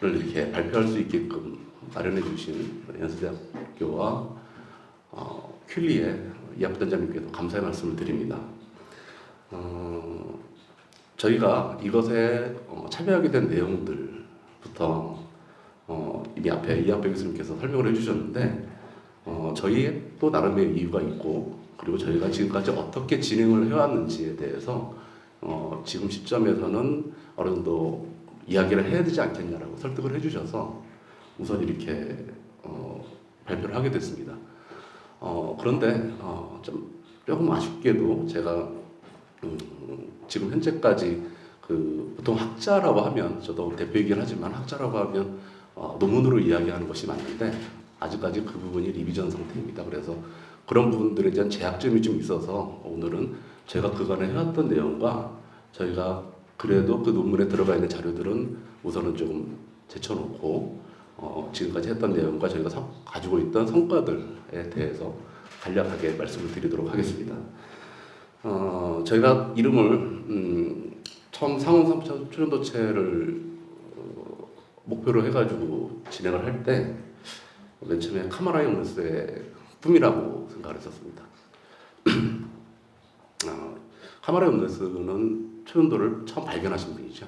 이렇게 발표할 수 있게끔 마련해 주신 연세대학교와 큐리의 이학부단장님께도 감사의 말씀을 드립니다. 저희가 이것에 참여하게 된 내용들부터 이미 앞에 이학배 교수님께서 설명을 해주셨는데 저희의 또 나름의 이유가 있고, 그리고 저희가 지금까지 어떻게 진행을 해왔는지에 대해서 지금 시점에서는 어느 정도 이야기를 해야 되지 않겠냐라고 설득을 해주셔서 우선 이렇게 발표를 하게 됐습니다. 그런데 조금 아쉽게도 제가 지금 현재까지 보통 학자라고 하면, 저도 대표이긴 하지만 학자라고 하면 논문으로 이야기하는 것이 맞는데 아직까지 그 부분이 리비전 상태입니다. 그래서 그런 부분들에 대한 제약점이 좀 있어서 오늘은 제가 그간에 해왔던 내용과 저희가 그래도 그 논문에 들어가 있는 자료들은 우선은 조금 제쳐놓고 지금까지 했던 내용과 저희가 가지고 있던 성과들에 대해서 간략하게 말씀을 드리도록 하겠습니다. 저희가 이름을 처음 상온 3차 초전도체를 목표로 해가지고 진행을 할 때 맨 처음에 카마라 연구소의 꿈이라고 생각을 했었습니다. 카마라 연구소는 초전도를 처음 발견하신 분이죠.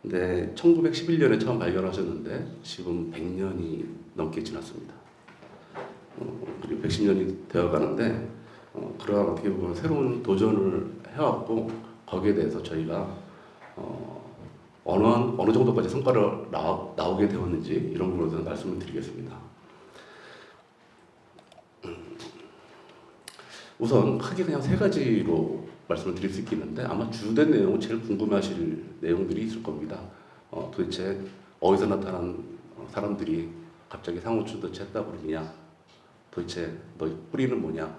근데 1911년에 처음 발견하셨는데 지금 100년이 넘게 지났습니다. 그리고 110년이 되어가는데 그러한 어떻게 보면 새로운 도전을 해왔고, 거기에 대해서 저희가 어느 정도까지 성과를 나오게 되었는지 이런 부분에 대해서 말씀을 드리겠습니다. 우선 크게 그냥 세 가지로 말씀을 드릴 수 있겠는데 아마 주된 내용은 제일 궁금해하실 내용들이 있을 겁니다. 도대체 어디서 나타난 사람들이 갑자기 상호초전도체 했다 그러느냐, 도대체 너희 뿌리는 뭐냐,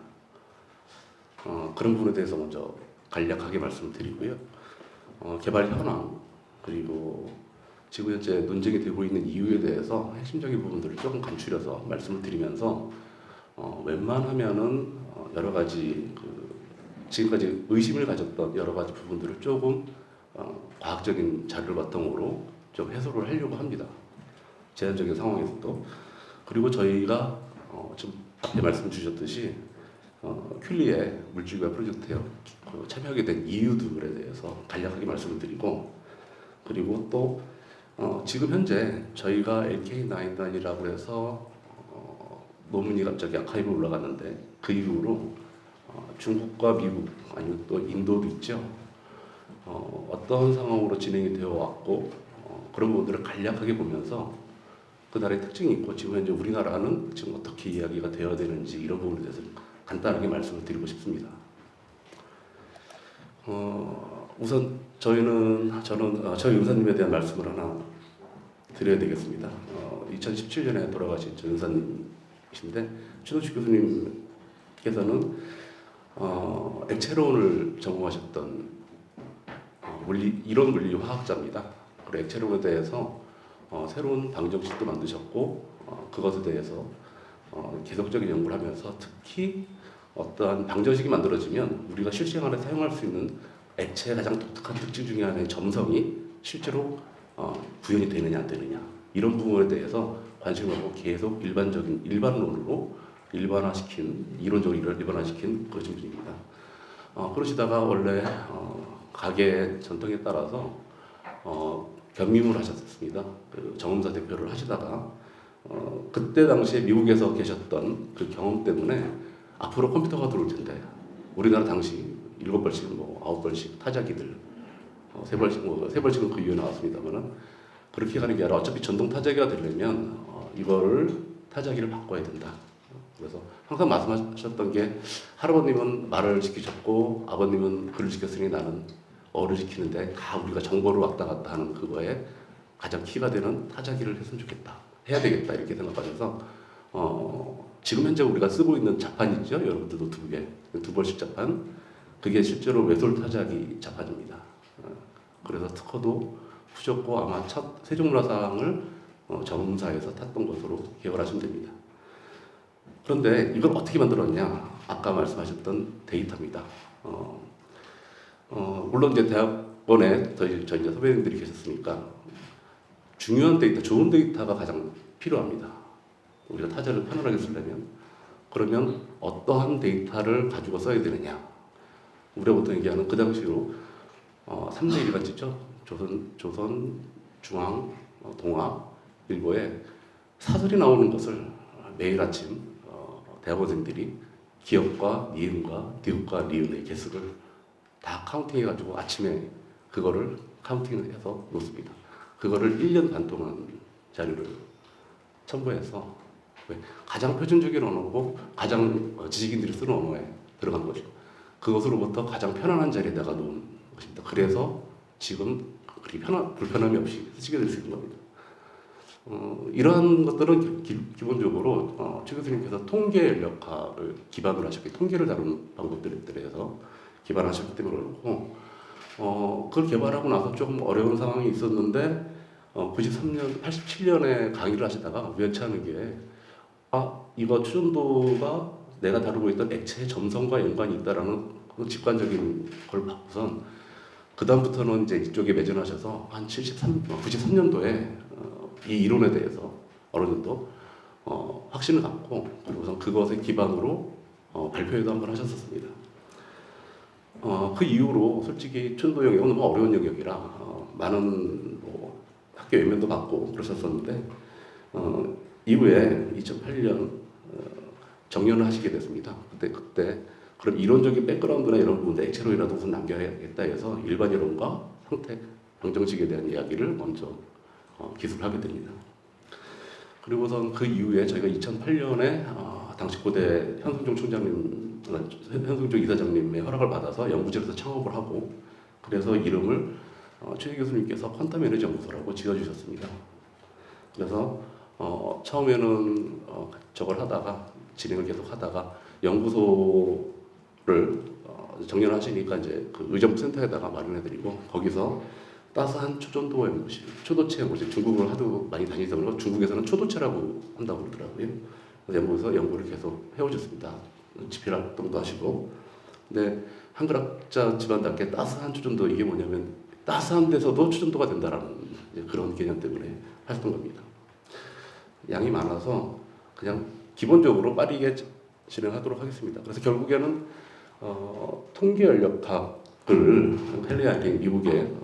그런 부분에 대해서 먼저 간략하게 말씀을 드리고요. 개발 현황, 그리고 지금 현재 논쟁이 되고 있는 이유에 대해서 핵심적인 부분들을 조금 간추려서 말씀을 드리면서 웬만하면은 여러 가지 지금까지 의심을 가졌던 여러 가지 부분들을 조금 과학적인 자료를 바탕으로 좀 해소를 하려고 합니다. 제한적인 상황에서도. 그리고 저희가 좀 앞에 말씀 주셨듯이 큐리의 물질개발 프로젝트에 참여하게 된 이유들에 대해서 간략하게 말씀을 드리고, 그리고 또 지금 현재 저희가 LK99이라고 해서 논문이 갑자기 아카이브에 올라갔는데 그 이후로 중국과 미국 아니면 또 인도도 있죠. 어떤 상황으로 진행이 되어 왔고 그런 부분들을 간략하게 보면서 그 나라의 특징이 있고 지금 현재 우리나라는 지금 어떻게 이야기가 되어야 되는지 이런 부분에 대해서 간단하게 말씀을 드리고 싶습니다. 우선 저는 저희 의사님에 대한 말씀을 하나 드려야 되겠습니다. 2017년에 돌아가신 저 의사님이신데 최동식 교수님께서는 액체론을 전공하셨던 이론 물리 화학자입니다. 그리고 액체론에 대해서 새로운 방정식도 만드셨고 그것에 대해서 계속적인 연구를 하면서 특히 어떠한 방정식이 만들어지면 우리가 실생활에 사용할 수 있는 액체의 가장 독특한 특징 중에 하나의 점성이 실제로 구현이 되느냐 안 되느냐 이런 부분에 대해서 관심을 갖고 계속 일반론으로 이론적으로 일반화시킨 그러신 분입니다. 그러시다가 원래 가게 전통에 따라서 겸임을 하셨습니다. 정음사 대표를 하시다가 그때 당시에 미국에서 계셨던 그 경험 때문에 앞으로 컴퓨터가 들어올 텐데 우리나라 당시 7벌씩 9벌씩 타자기들 3벌씩은 그 이후에 나왔습니다만은 그렇게 가는 게 아니라 어차피 전동 타자기가 되려면 이거를 타자기를 바꿔야 된다. 그래서 항상 말씀하셨던 게 할아버님은 말을 시키셨고 아버님은 글을 시켰으니 나는 어를 시키는데 우리가 정보를 왔다 갔다 하는 그거에 가장 키가 되는 타자기를 했으면 좋겠다. 해야 되겠다 이렇게 생각하셔서 지금 현재 우리가 쓰고 있는 자판 있죠? 여러분들도 2벌씩 자판. 그게 실제로 외솔 타자기 자판입니다. 그래서 특허도 푸셨고 아마 첫 세종문화상을 정음사에서 탔던 것으로 기억을 하시면 됩니다. 그런데 이걸 어떻게 만들었냐? 아까 말씀하셨던 데이터입니다. 물론 이제 대학원에 저희 이제 선배님들이 계셨으니까 중요한 데이터, 좋은 데이터가 가장 필요합니다. 우리가 타자를 편안하게 쓰려면. 그러면 어떠한 데이터를 가지고 써야 되느냐. 우리가 보통 얘기하는 그 당시로 3대 1가 있죠. 조선, 중앙, 동아, 일보에 사설이 나오는 것을 매일 아침 대학원생들이 기역과 니은과 디귿과 리은의 개수를 다 카운팅해가지고 아침에 그거를 카운팅해서 놓습니다. 그거를 1년 반 동안 자료를 첨부해서 가장 표준적인 언어고 가장 지식인들이 쓰는 언어에 들어간 거죠. 그것으로부터 가장 편안한 자리에다가 놓은 것입니다. 그래서 지금 그리 불편함이 없이 쓰시게 될 수 있는 겁니다. 이러한 것들은 기본적으로 최 교수님께서 통계 연력학을 기반으로 하셨기, 통계를 다루는 방법들에 대해서 기반하셨기 때문에 그렇고, 그걸 개발하고 나서 조금 어려운 상황이 있었는데 93년, 87년에 강의를 하시다가 우연치 않은 게 이거 추전도가 내가 다루고 있던 액체의 점성과 연관이 있다라는 그 직관적인 걸 받고선 그 다음부터는 이제 이쪽에 매진하셔서 한 93년도에 이 이론에 대해서 어느 정도 확신을 갖고 그리고선 그것을 기반으로 발표회도 한번 하셨었습니다. 그 이후로 솔직히 추전도 영역은 너무 어려운 영역이라 많은 학교 외면도 받고 그러셨었는데 이후에 2008년 정년을 하시게 됐습니다. 그때 그럼 이론적인 백그라운드나 이런 부분들 액체론이라도 우선 남겨야겠다 해서 일반 이론과 상태 방정식에 대한 이야기를 먼저 기술하게 됩니다. 그리고선 그 이후에 저희가 2008년에 당시 고대 현승종 총장님, 현승종 이사장님의 허락을 받아서 연구실에서 창업을 하고 그래서 이름을 최 교수님께서 퀀텀 에너지 연구소라고 지어주셨습니다. 그래서 처음에는 저걸 하다가 진행을 계속 하다가 연구소를 정년하시니까 이제 그 의정부 센터에다가 마련해드리고 거기서 따스한 초전도 연구실, 초도체 연구실, 중국을 하도 많이 다니다 보니까 중국에서는 초도체라고 한다고 그러더라고요. 그래서 연구소에서 연구를 계속 해오셨습니다. 집필 활동도 하시고. 근데 한글학자 집안답게 따스한 초전도 이게 뭐냐면 따스한 데서도 초전도가 된다라는 그런 개념 때문에 하셨던 겁니다. 양이 많아서 그냥 기본적으로 빠르게 진행하도록 하겠습니다. 그래서 결국에는 통계 연력학을 헨리 아이링 미국의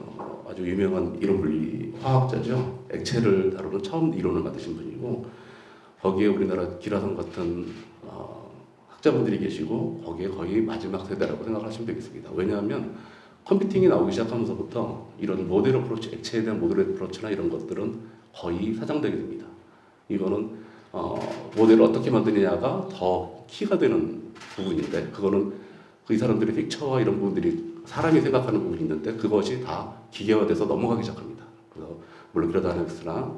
아주 유명한 이론 분리 화학자죠. 액체를 다루는 처음 이론을 만드신 분이고 거기에 우리나라 기라성 같은 학자분들이 계시고 거기에 거의 마지막 세대라고 생각하시면 되겠습니다. 왜냐하면 컴퓨팅이 나오기 시작하면서부터 이런 모델 어프로치, 액체에 대한 모델 어프로치나 이런 것들은 거의 사장되게 됩니다. 이거는 모델을 어떻게 만드느냐가 더 키가 되는 부분인데 그거는 이 사람들의 픽처와 이런 부분들이 사람이 생각하는 부분이 있는데 그것이 다 기계화돼서 넘어가기 시작합니다. 그래서 몰레큘러 다이내믹스나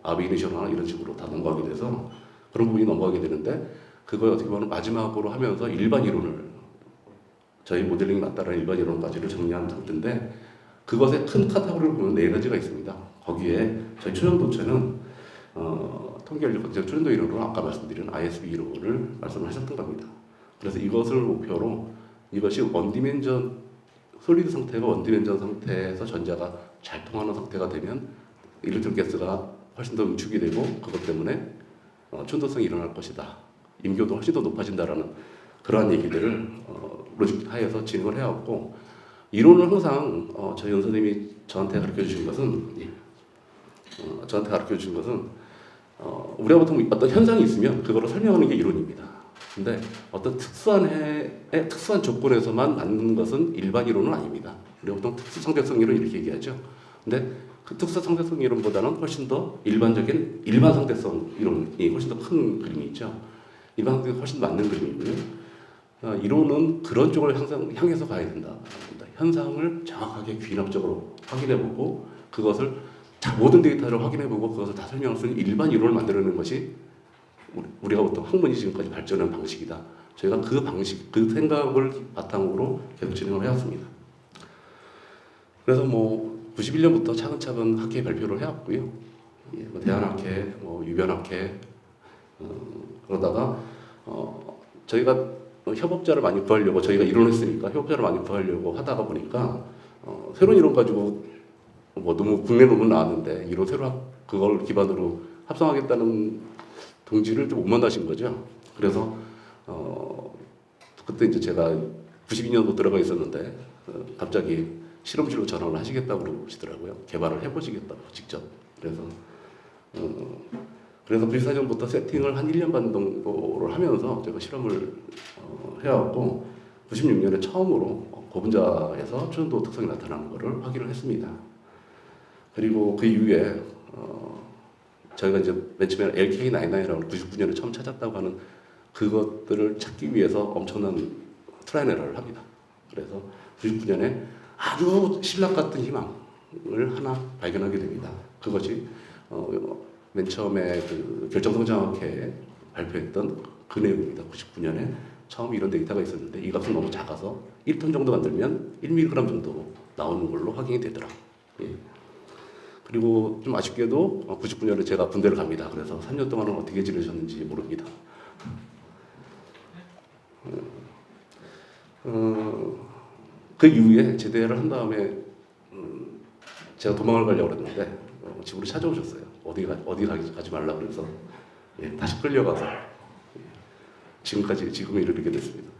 아비니셔나 이런 식으로 다 넘어가게 돼서 그런 부분이 넘어가게 되는데 그걸 어떻게 보면 마지막으로 하면서 일반 이론을 저희 모델링이 맞다라는 일반 이론까지를 정리한 상태인데 그것의 큰 카테고리를 보면 네 가지가 있습니다. 거기에 저희 초전도체는 통계연력 초전도 이론으로 아까 말씀드린 ISB 이론을 말씀하셨던 겁니다. 그래서 이것을 목표로 이것이 원디멘전 솔리드 상태가 원디멘전 상태에서 전자가 잘 통하는 상태가 되면 일렉트론 가스가 훨씬 더 응축이 되고 그것 때문에 촌도성이 일어날 것이다. 임교도 훨씬 더 높아진다라는 그러한 얘기들을 로직 하에서 진행을 해왔고 이론을 항상 저희 연수님이 저한테 가르쳐 주신 것은 우리가 보통 어떤 현상이 있으면 그거를 설명하는 게 이론입니다. 근데 어떤 특수한 조건에서만 맞는 것은 일반 이론은 아닙니다. 우리가 보통 특수상대성 이론 이렇게 얘기하죠. 근데 그 특수상대성 이론보다는 훨씬 더 일반적인 일반 상대성 이론이 훨씬 더 큰 그림이 있죠. 일반 상대성이 훨씬 맞는 그림이고요. 이론은 그런 쪽을 향해서 가야 된다. 현상을 정확하게 귀납적으로 확인해보고 그것을 모든 데이터를 확인해보고 그것을 다 설명할 수 있는 일반 이론을 만들어내는 것이 우리가 보통 학문이 지금까지 발전한 방식이다. 저희가 그 방식, 그 생각을 바탕으로 계속 진행을 해왔습니다. 그래서 91년부터 차근차근 학회 발표를 해왔고요. 대한학회, 유변학회 그러다가 저희가 협업자를 많이 구하려고 저희가 이론을 했으니까 협업자를 많이 구하려고 하다가 보니까 새로운 이론 가지고 뭐 너무 국내 논문 나왔는데 이로 새로 그걸 기반으로 합성하겠다는 동지를 좀 못 만나신 거죠. 그래서 그때 이제 제가 92년도 들어가 있었는데 갑자기 실험실로 전화를 하시겠다고 그러시더라고요. 개발을 해보시겠다고 직접. 그래서 94년부터 세팅을 한 1년 반 정도를 하면서 제가 실험을 해왔고 96년에 처음으로 고분자에서 초전도 특성이 나타나는 것을 확인을 했습니다. 그리고 그 이후에 저희가 이제 맨 처음에 LK99이라고 99년에 처음 찾았다고 하는 그것들을 찾기 위해서 엄청난 트라이앤 에러를 합니다. 그래서 99년에 아주 신락 같은 희망을 하나 발견하게 됩니다. 그것이 맨 처음에 그 결정성장학회에 발표했던 그 내용입니다. 99년에 처음 이런 데이터가 있었는데 이 값은 너무 작아서 1톤 정도 만들면 1mg 정도 나오는 걸로 확인이 되더라. 예. 그리고 좀 아쉽게도 99년에 제가 군대를 갑니다. 그래서 3년 동안은 어떻게 지내셨는지 모릅니다. 그 이후에 제대를 한 다음에 제가 도망을 가려고 했는데 집으로 찾아오셨어요. 어디 가지 말라 그래서 다시 끌려가서 지금에 이르게 됐습니다.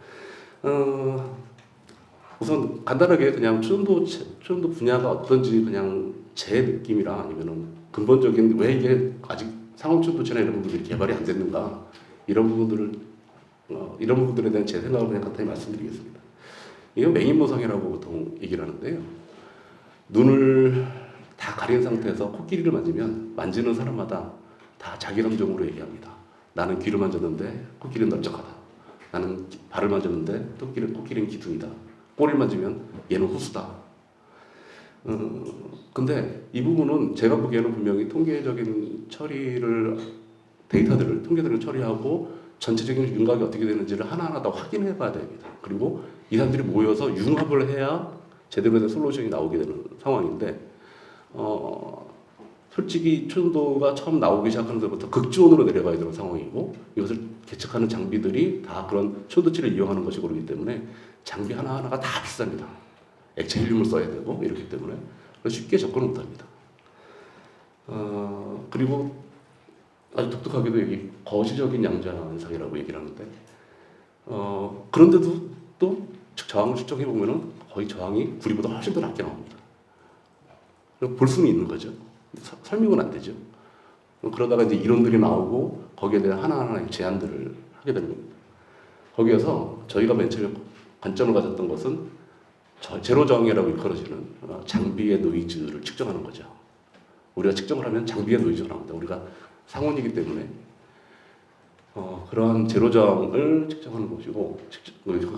우선 간단하게 그냥 초전도 분야가 어떤지 그냥 제 느낌이랑 아니면은 근본적인 왜 이게 아직 상업초전도체나 이런 부분들이 개발이 안 됐는가 이런 부분들에 대한 제 생각을 그냥 간단히 말씀드리겠습니다. 이거 맹인모상이라고 보통 얘기를 하는데요. 눈을 다 가린 상태에서 코끼리를 만지는 사람마다 다 자기 감정으로 얘기합니다. 나는 귀를 만졌는데 코끼리는 넓적하다. 나는 발을 만졌는데 코끼리는 기둥이다. 꼬리를 만지면 얘는 호수다. 근데 이 부분은 제가 보기에는 분명히 통계적인 통계들을 처리하고 전체적인 윤곽이 어떻게 되는지를 하나하나 다 확인해 봐야 됩니다. 그리고 이 사람들이 모여서 융합을 해야 제대로 된 솔루션이 나오게 되는 상황인데 솔직히 초전도가 처음 나오기 시작하는 데부터 극지원으로 내려가야 되는 상황이고 이것을 개척하는 장비들이 다 그런 초전도체를 이용하는 것이 그렇기 때문에 장비 하나하나가 다 비쌉니다. 액체 헬륨을 써야 되고 이렇기 때문에 쉽게 접근을 못합니다. 그리고 아주 독특하게도 여기 거시적인 양자 현상이라고 얘기를 하는데 그런데도 또 저항을 측정해 보면은 거의 저항이 구리보다 훨씬 더 낮게 나옵니다. 볼 수는 있는 거죠. 설명은 안 되죠. 그러다가 이제 이론들이 나오고 거기에 대한 하나하나의 제안들을 하게 되는 겁니다. 거기에서 저희가 맨 처음에 관점을 가졌던 것은 제로 저항이라고 일컬어지는 장비의 노이즈를 측정하는 거죠. 우리가 측정을 하면 장비의 노이즈가 나옵니다. 우리가 상온이기 때문에 그러한 제로 저항을 측정하는 것이고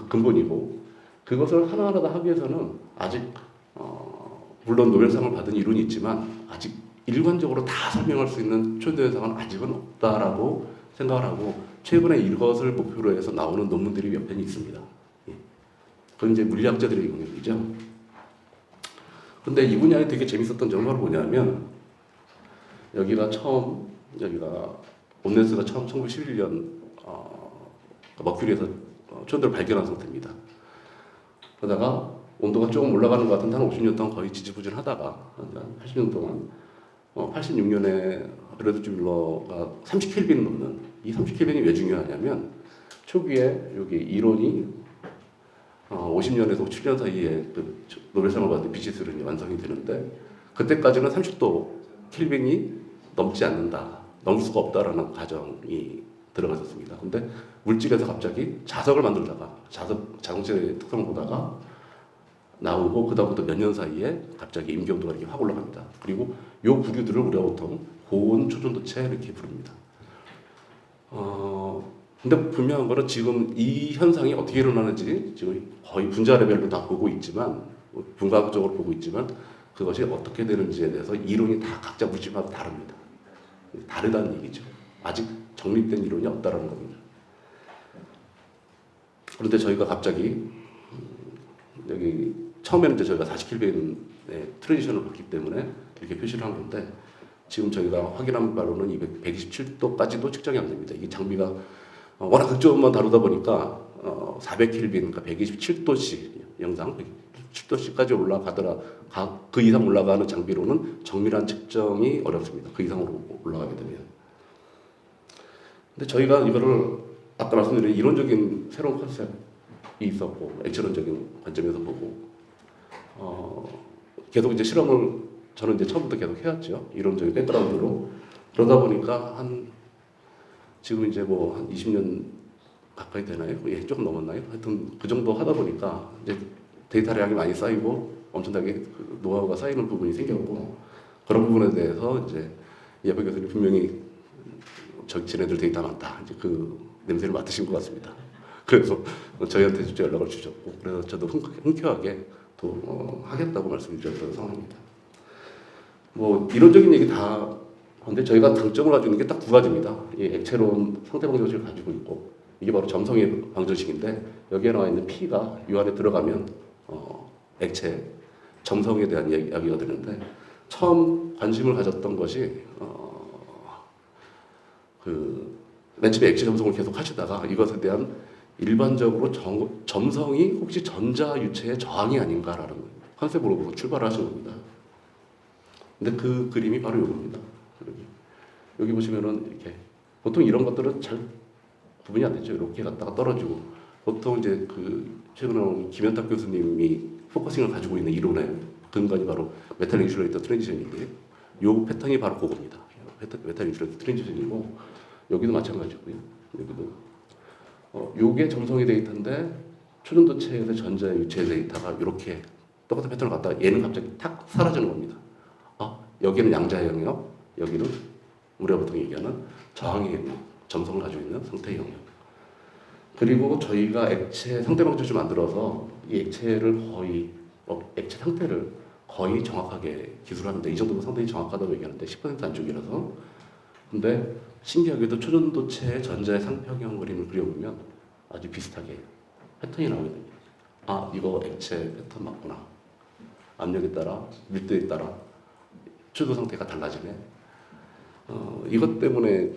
근본이고 그것을 하나하나 다 하기 위해서는 아직 물론 노벨상을 받은 이론이 있지만 아직 일관적으로 다 설명할 수 있는 초전도 현상은 아직은 없다라고 생각을 하고 최근에 이것을 목표로 해서 나오는 논문들이 몇 편이 있습니다. 그건 이제 물리학자들의 영역이죠. 근데 이 분야에 되게 재밌었던 점은 뭐냐면 여기가 온네스가 처음 1911년 머큐리에서 초전도를 발견한 상태입니다. 그러다가 온도가 조금 올라가는 것 같은데 한 50년 동안 거의 지지부진하다가 80년 동안 86년에 레드 뮬러가 30켈빈을 넘는 이 30켈빈이 왜 중요하냐면 초기에 여기 이론이 50년에서 57년 사이에 그 노벨상을 받은 비지스론이 완성이 되는데 그때까지는 30도 켈빈이 넘지 않는다, 넘을 수가 없다라는 가정이 들어갔었습니다. 근데 물질에서 갑자기 자석을 만들다가 자동차의 특성을 보다가 나오고 그다음부터 몇 년 사이에 갑자기 임기온도가 이렇게 확 올라갑니다. 그리고 요 부류들을 우리가 보통 고온 초전도체 이렇게 부릅니다. 근데 분명한 거는 지금 이 현상이 어떻게 일어나는지 지금 거의 분자 레벨로 다 보고 있지만 분과학적으로 보고 있지만 그것이 어떻게 되는지에 대해서 이론이 다 각자 물질마다 다릅니다. 다르다는 얘기죠. 아직 정립된 이론이 없다라는 겁니다. 그런데 저희가 갑자기 여기 처음에는 이제 저희가 40켈빈의 트랜지션을 봤기 때문에 이렇게 표시를 한 건데 지금 저희가 확인한 바로는 127도까지도 측정이 안 됩니다. 이 장비가 워낙 극저온만 다루다 보니까 400켈빈, 그러니까 127도씩 영상 7도씨까지 올라가더라 그 이상 올라가는 장비로는 정밀한 측정이 어렵습니다. 그 이상으로 올라가게 되면. 근데 저희가 이거를 아까 말씀드린 이론적인 새로운 컨셉이 있었고 액체론적인 관점에서 보고 계속 이제 실험을 저는 이제 처음부터 계속 해왔죠. 이론적인 백그라운드로. 그러다 보니까 지금 이제 뭐 한 20년 가까이 되나요? 예, 조금 넘었나요? 하여튼 그 정도 하다 보니까 이제 데이터량이 많이 쌓이고 엄청나게 그 노하우가 쌓이는 부분이 생겼고 그런 부분에 대해서 이제 예배 교수님 분명히 지네들 데이터 많다. 이제 그 냄새를 맡으신 것 같습니다. 그래서 저희한테 직접 연락을 주셨고 그래서 저도 흔쾌하게 또 하겠다고 말씀드렸던 상황입니다. 뭐 이론적인 얘기 다 근데 저희가 강점을 가지고 있는 게 딱 두 가지입니다. 이 액체론 상태 방정식을 가지고 있고 이게 바로 점성의 방정식인데 여기에 나와 있는 P가 이 안에 들어가면 액체 점성에 대한 이야기가 되는데 처음 관심을 가졌던 것이 맨 처음에 액체 점성을 계속 하시다가 이것에 대한 일반적으로 점성이 혹시 전자유체의 저항이 아닌가라는 컨셉으로 출발을 하신 겁니다. 근데 그 그림이 바로 이겁니다. 여기 보시면은 이렇게 보통 이런 것들은 잘 구분이 안 되죠. 이렇게 갔다가 떨어지고 보통 이제 최근에 김현탁 교수님이 포커싱을 가지고 있는 이론의 근간이 바로 메탈 인슐레이터 트랜지션인데 요 패턴이 바로 그겁니다. 메탈 인슐레이터 트랜지션이고 여기도 마찬가지고요. 여기도 요게 점성의 데이터인데 초전도체에서 전자유체 데이터가 이렇게 똑같은 패턴을 갖다가 얘는 갑자기 탁 사라지는 겁니다. 여기는 양자의 영역, 여기는 우리가 보통 얘기하는 저항의 영역, 점성을 가지고 있는 상태의 영역. 그리고 저희가 액체 상태 방정식을 만들어서 이 액체를 거의 액체 상태를 거의 정확하게 기술하는데 이 정도면 상당히 정확하다고 얘기하는데 10% 안쪽이라서. 근데 신기하게도 초전도체의 전자의 상평형 그림을 그려보면 아주 비슷하게 패턴이 나오게 됩니다. 이거 액체 패턴 맞구나. 압력에 따라 밀도에 따라 추도 상태가 달라지네. 이것 때문에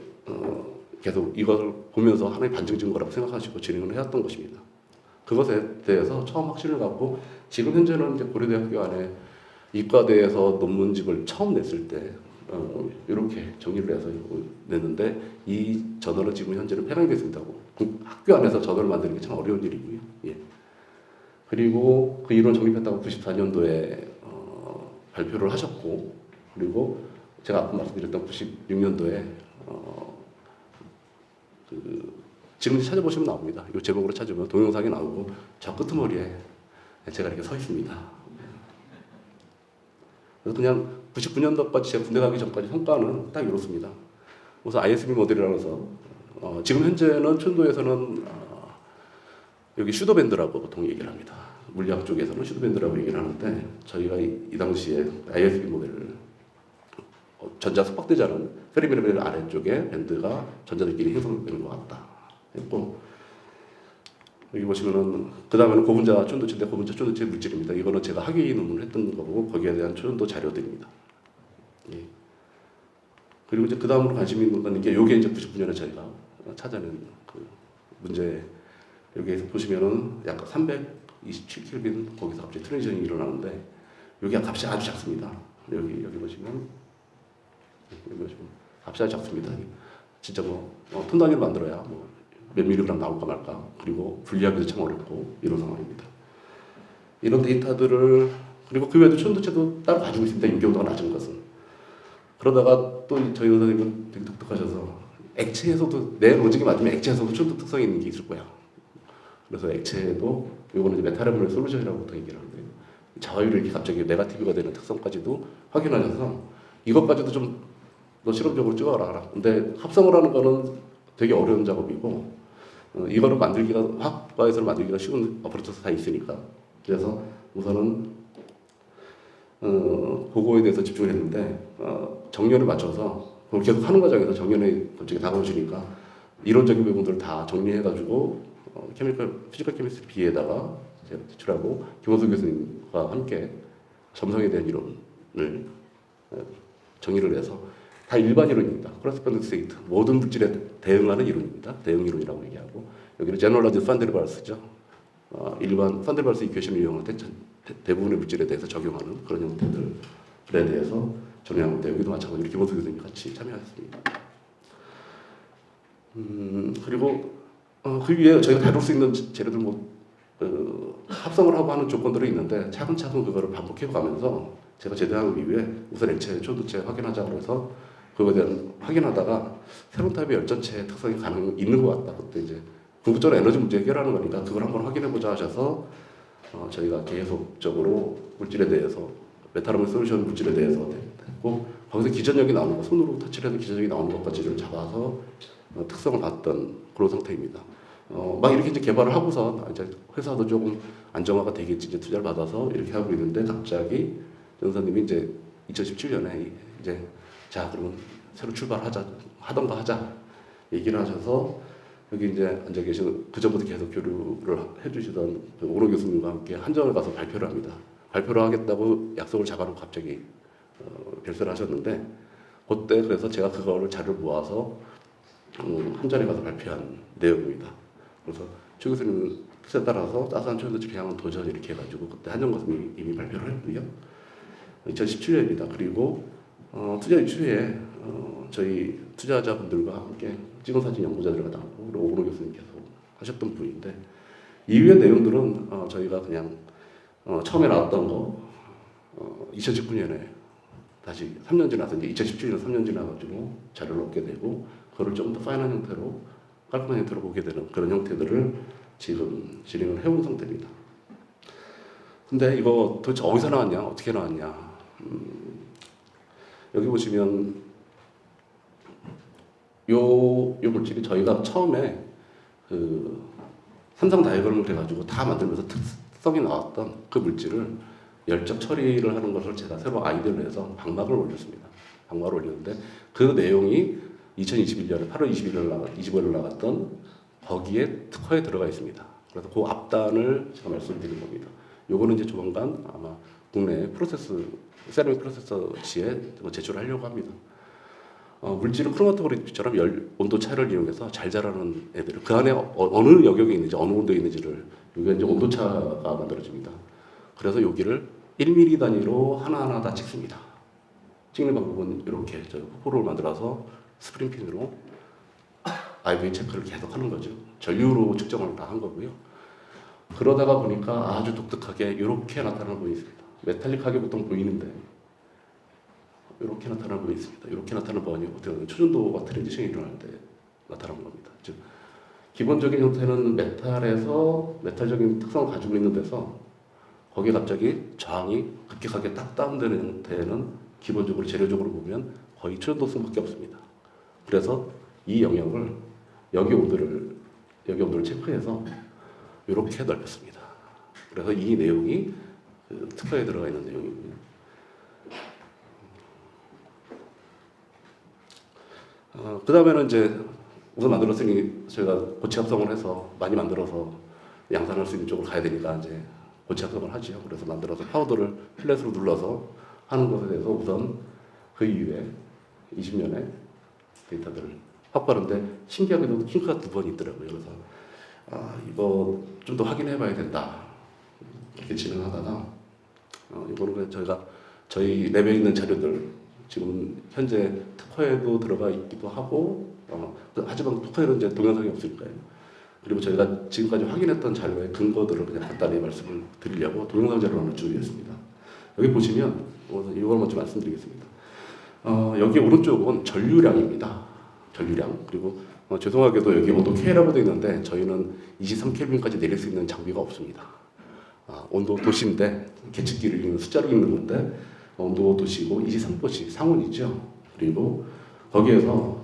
계속 이걸 보면서 하나의 반증 증거라고 생각하시고 진행을 해왔던 것입니다. 그것에 대해서 처음 확신을 갖고 지금 현재는 이제 고려대학교 안에 이과대에서 논문집을 처음 냈을 때 이렇게 정리를 해서 냈는데 이 저널은 지금 현재는 폐간이 됐습니다고. 학교 안에서 저널을 만드는 게 참 어려운 일이고요. 예. 그리고 그 이론 정립했다고 94년도에 발표를 하셨고 그리고 제가 아까 말씀드렸던 96년도에 지금 찾아보시면 나옵니다. 이 제목으로 찾으면 동영상이 나오고 저 끄트머리에 제가 이렇게 서 있습니다. 그래서 그냥 99년도까지 제가 군대 가기 전까지 평가는 딱 이렇습니다. 우선 ISB 모델이라고 해서 지금 현재는 춘도에서는 여기 슈더밴드라고 보통 얘기를 합니다. 물리학 쪽에서는 슈더밴드라고 얘기를 하는데 저희가 이 당시에 ISB 모델을 전자 속박되자는 페리미르 아래쪽에 밴드가 전자들끼리 형성되는 것 같다 했고 여기 보시면은 그 다음에는 고분자 쫀도체인데 고분자 쫀도체 물질입니다. 이거는 제가 학위 논문을 했던 거고 거기에 대한 쫀도 자료들입니다. 예. 그리고 이제 그 다음으로 관심이 있는 게 요게 이제 99년에 저희가 찾아낸 그 문제 여기에서 보시면은 약 327켈빈 거기서 갑자기 트랜지션이 일어나는데 여기 값이 아주 작습니다. 여기 보시면 값이 아주 작습니다. 진짜 톤 단위로 만들어야 몇 밀리그램 나올까 말까 그리고 분리하기도 참 어렵고 이런 상황입니다. 이런 데이터들을 그리고 그 외에도 초전도체도 따로 가지고 있습니다. 임계온도가 낮은 것은. 그러다가 또 저희 의사님은 되게 독특하셔서 액체에서도 내 로직이 맞으면 액체에서도 초전도 특성이 있는 게 있을 거야. 그래서 액체에도 요거는 이제 메탈레블 솔루션이라고 보통 얘기를 하는데 자화율이 이렇게 갑자기 네거티브가 되는 특성까지도 확인하셔서 이것까지도 좀 너 실험적으로 찍어라. 근데 합성을 하는 거는 되게 어려운 작업이고 이거는 만들기가 화학과에서는 만들기가 쉬운 어프로치가 다 있으니까 그래서 우선은 그거에 대해서 집중을 했는데 정렬을 맞춰서 그걸 계속 하는 과정에서 정렬이 갑자기 다가오시니까 이론적인 부분들을 다 정리해가지고 피지컬 케미스트리 B에다가 제가 제출하고 김원수 교수님과 함께 점성에 대한 이론을 정의를 해서 다 일반 이론입니다. 코레스폰던스 스테이트 모든 물질에 대응하는 이론입니다. 대응 이론이라고 얘기하고 여기는 제너럴라이즈 판데르발스죠. 일반 산들발스 이퀘이션을 이용할 때 대부분의 물질에 대해서 적용하는 그런 형태들에 대해서 전해하는데 여기도 마찬가지로 김원수 교수님이 같이 참여하셨습니다. 그리고 그 위에 저희가 다룰 수 있는 재료들 합성을 하고 하는 조건들이 있는데 차근차근 그거를 반복해 가면서 제가 제대하기 위해 우선 액체, 초도체 확인하자고 해서 그거에 대한 확인하다가 새로운 타입의 열전체의 특성이 있는 것 같다. 그때 이제 궁극적으로 에너지 문제 해결하는 거니까 그걸 한번 확인해보자 하셔서 저희가 계속적으로 물질에 대해서 메타로멀 솔루션 물질에 대해서 했고 거기서 기전력이 나오는 거 손으로 터치를 해도 기전력이 나오는 것까지를 잡아서 특성을 봤던 그런 상태입니다. 막 이렇게 이제 개발을 하고서 이제 회사도 조금 안정화가 되겠지 이제 투자를 받아서 이렇게 하고 있는데 갑자기 전사님이 이제 2017년에 이제 자 그러면 새로 출발하자 하던가 하자 얘기를 하셔서 여기 이제 앉아 계신 그전부터 계속 교류를 해주시던 그 오로 교수님과 함께 한정을 가서 발표를 합니다. 발표를 하겠다고 약속을 잡아놓고 갑자기 별세를 하셨는데 그때 그래서 제가 그거를 자료를 모아서 한전에 가서 발표한 내용입니다. 그래서 최 교수님 뜻에 따라서 따스한 초연도체 배양은 도전 이렇게 해가지고 그때 한전 교수님이 이미 발표를 했고요. 2017년입니다. 그리고 투자 이슈에 저희 투자자분들과 함께 찍은사진 연구자들과 나오고 그리고 오근호 교수님께서 하셨던 분인데 이후의 내용들은 저희가 그냥 처음에 나왔던 거 2019년에 다시 3년 지나서 이제 2017년 3년 지나가지고 자료를 얻게 되고 그걸 좀 더 파이널 형태로 깔끔한 형태로 보게 되는 그런 형태들을 지금 진행을 해온 상태입니다. 근데 이거 도대체 어디서 나왔냐 어떻게 나왔냐 여기 보시면 요 물질이 저희가 처음에 그 삼성 다이아그램을 해가지고 다 만들면서 특성이 나왔던 그 물질을 열적 처리를 하는 것을 제가 새로 아이디어를 해서 방막을 올렸습니다. 방막을 올렸는데 그 내용이 2021년에 8월 25일 나갔던 거기에 특허에 들어가 있습니다. 그래서 그 앞단을 제가 말씀드린 겁니다. 요거는 이제 조만간 아마 국내 세라믹 프로세서지에 제출하려고 합니다. 물질은 크로마토그래피처럼 온도 차를 이용해서 잘 자라는 애들 그 안에 어느 영역에 있는지 어느 온도에 있는지를 여기가 이제 온도차가 만들어집니다. 그래서 여기를 1mm 단위로 하나하나 다 찍습니다. 찍는 방법은 이렇게 호포를 만들어서 스프링핀으로 IV 체크를 계속 하는 거죠. 전류로 측정을 다 한 거고요. 그러다가 보니까 아주 독특하게 이렇게 나타나는 부분이 있습니다. 메탈릭하게 보통 보이는데 이렇게 나타나는 부분이 있습니다. 이렇게 나타나는 부분이 어떻게 보면 초전도가 트랜지션이 일어날 때 나타나는 겁니다. 즉 기본적인 형태는 메탈적인 특성을 가지고 있는 데서 거기에 갑자기 저항이 급격하게 딱 다운되는 형태는 기본적으로 재료적으로 보면 거의 초전도성밖에 없습니다. 그래서 이 영역을 여기 온도를 체크해서 이렇게 넓혔습니다. 그래서 이 내용이 그 특허에 들어가 있는 내용이고요. 그 다음에는 이제 우선 만들었으니 저희가 고체 합성을 해서 많이 만들어서 양산할 수 있는 쪽으로 가야 되니까 이제 고체 합성을 하죠. 그래서 만들어서 파우더를 플랫으로 눌러서 하는 것에 대해서 우선 그 이후에 20년의 데이터들을 확보하는데 신기하게도 킹크가 2번 있더라고요. 그래서 이거 좀 더 확인해 봐야 된다. 이렇게 진행하다가 이거는 저희 랩에 있는 자료들 지금 현재 특허에도 들어가 있기도 하고 하지만 특허에는 이제 동영상이 없으니까요. 그리고 저희가 지금까지 확인했던 자료의 근거들을 그냥 간단히 말씀을 드리려고 동영상 자료를 하나 준비했습니다. 여기 보시면 이걸 먼저 말씀드리겠습니다. 여기 오른쪽은 전류량입니다. 전류량. 그리고 죄송하게도 여기 온도 K라고 되어 있는데 저희는 23켈빈까지 내릴 수 있는 장비가 없습니다. 온도 도시인데 계측기를 읽는 숫자를 읽는 건데 온도 도시고 23도씨 상온이죠. 그리고 거기에서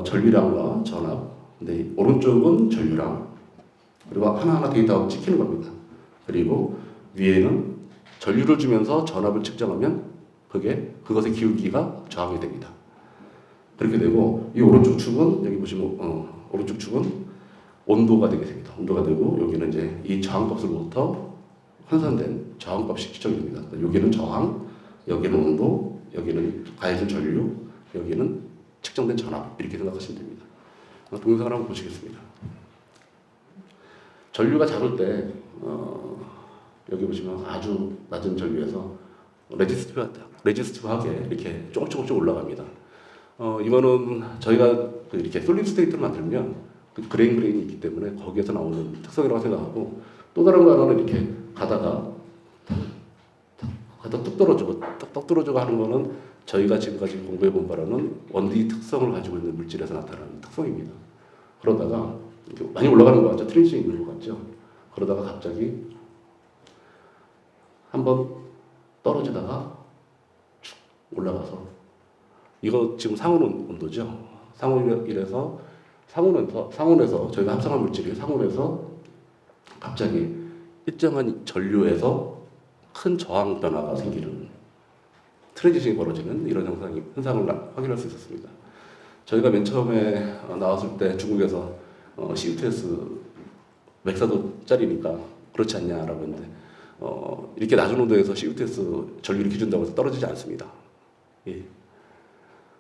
전류량과 전압. 근데 오른쪽은 전류량. 그리고 하나하나 데이터가 찍히는 겁니다. 그리고 위에는 전류를 주면서 전압을 측정하면 그것의 기울기가 저항이 됩니다. 그렇게 되고 이 오른쪽 축은 여기 보시면 오른쪽 축은 온도가 되게 됩니다. 온도가 되고 여기는 이제 이 저항값으로부터 환산된 저항값이 측정됩니다. 여기는 저항, 여기는 온도, 여기는 가해진 전류, 여기는 측정된 전압 이렇게 생각하시면 됩니다. 동영상을 한번 보시겠습니다. 전류가 작을 때 여기 보시면 아주 낮은 전류에서 레지스티브하게 이렇게 조금씩 올라갑니다. 이거는 저희가 이렇게 솔리드 스테이트를 만들면 그 그레인이 있기 때문에 거기에서 나오는 특성이라고 생각하고, 또 다른 거 하나는 이렇게 가다가 뚝 떨어지고 하는 거는 저희가 지금까지 공부해 본 바로는 원리 특성을 가지고 있는 물질에서 나타나는 특성입니다. 그러다가 많이 올라가는 것 같죠? 트랜지션이 있는 것 같죠? 그러다가 갑자기 한번 떨어지다가 쭉 올라가서, 이거 지금 상온 온도죠? 상온에서 저희가 합성한 물질이 상온에서 갑자기 일정한 전류에서 큰 저항 변화가 생기는, 트랜지션이 벌어지는 이런 현상을 확인할 수 있었습니다. 저희가 맨 처음에 나왔을 때 중국에서 CUTS 맥사도짜리니까 그렇지 않냐라고 했는데, 이렇게 낮은 온도에서 CUTS 전류 이렇게 준다고 해서 떨어지지 않습니다. 예.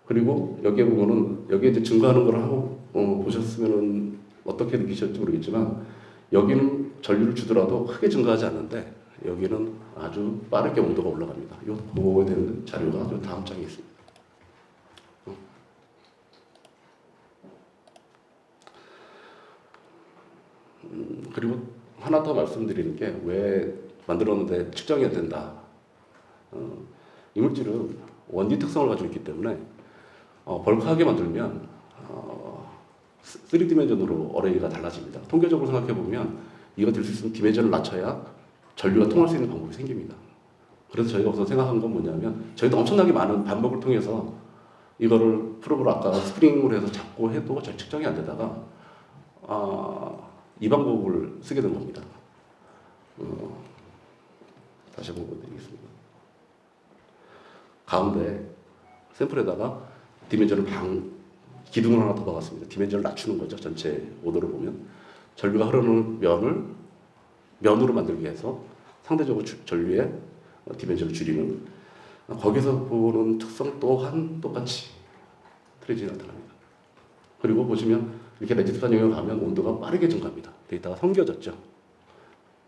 그리고 여기에 보면은, 여기에 이제 증가하는 걸 하고 보셨으면은 어떻게 느끼실지 모르겠지만, 여기는 전류를 주더라도 크게 증가하지 않는데 여기는 아주 빠르게 온도가 올라갑니다. 이 그거에 대한 자료가 다음 장에 있습니다. 그리고 하나 더 말씀드리는 게, 왜 만들었는데 측정이 안 된다. 이 물질은 원리 특성을 가지고 있기 때문에 벌크하게 만들면 3디멘전으로 어레이가 달라집니다. 통계적으로 생각해 보면 이거 될 수 있으면 디멘전을 낮춰야 전류가 통할 수 있는 방법이 생깁니다. 그래서 저희가 우선 생각한 건 뭐냐면, 저희도 엄청나게 많은 반복을 통해서 이거를 프로브를 아까 스프링으로 해서 잡고 해도 잘 측정이 안 되다가 이 방법을 쓰게 된 겁니다. 다시 한번 보여드리겠습니다. 가운데 샘플에다가 디멘전을 기둥을 하나 더 박았습니다. 디멘전을 낮추는 거죠. 전체 오도를 보면 전류가 흐르는 면으로 만들기 위해서 상대적으로 전류의 디멘전을 줄이는, 거기서 보는 특성 또한 똑같이 트랜지션이 나타납니다. 그리고 보시면 이렇게 레지스탄 영역을 가면 온도가 빠르게 증가합니다. 데이터가 섬겨졌죠.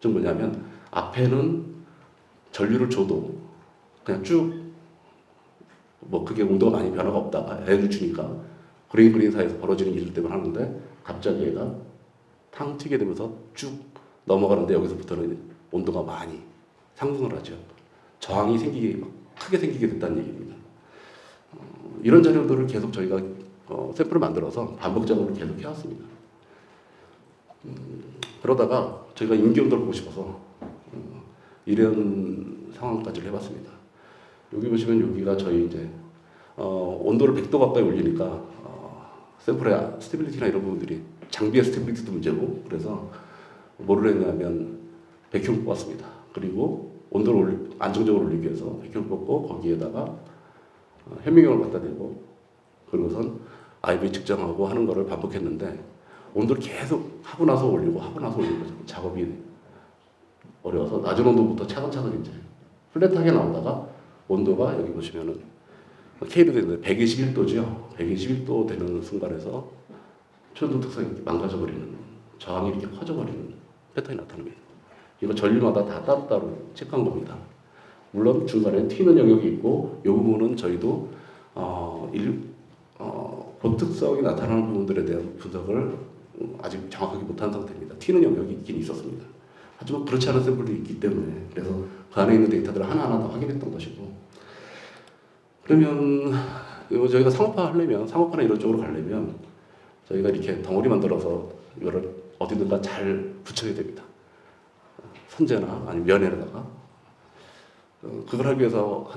좀 뭐냐면, 앞에는 전류를 줘도 그냥 쭉 그게 온도가 많이 변화가 없다가 애를 주니까 그레인 사이에서 벌어지는 일들 때문에 하는데, 갑자기 얘가 탕 튀게 되면서 쭉 넘어가는데 여기서부터는 온도가 많이 상승을 하죠. 저항이 크게 생기게 됐다는 얘기입니다. 이런 자료들을 계속 저희가 샘플을 만들어서 반복적으로 계속 해왔습니다. 그러다가 저희가 임기온도를 보고 싶어서 이런 상황까지를 해봤습니다. 여기 보시면 여기가 저희 이제 온도를 100도 가까이 올리니까 샘플의 스테빌리티나 이런 부분들이, 장비의 스테빌리티도 문제고, 그래서 뭐를 했냐면 백흉을 뽑았습니다. 그리고 온도를 안정적으로 올리기 위해서 백흉을 뽑고 거기에다가 현미경을 갖다 대고, 그리고선 IV 측정하고 하는 거를 반복했는데, 온도를 계속 하고 나서 올리고 작업이 어려워서 낮은 온도부터 차근차근 이제 플랫하게 나오다가 온도가 여기 보시면은 K로 되는데 121도죠. 121도 되는 순간에서 초연도 특성이 망가져버리는, 저항이 이렇게 커져버리는 패턴이 나타납니다. 이거 전류마다 다 따로따로 체크한 겁니다. 물론 중간에 튀는 영역이 있고, 이 부분은 저희도 고특성이 나타나는 부분들에 대한 분석을 아직 정확하게 못한 상태입니다. 튀는 영역이 있긴 있었습니다. 하지만 그렇지 않은 샘플도 있기 때문에, 그래서 그 안에 있는 데이터들을 하나하나 다 확인했던 것이고, 그러면 저희가 상업화나 이런 쪽으로 가려면 저희가 이렇게 덩어리 만들어서 이거를 어디든가 잘 붙여야 됩니다. 선재나 아니면 면에다가. 그걸 하기 위해서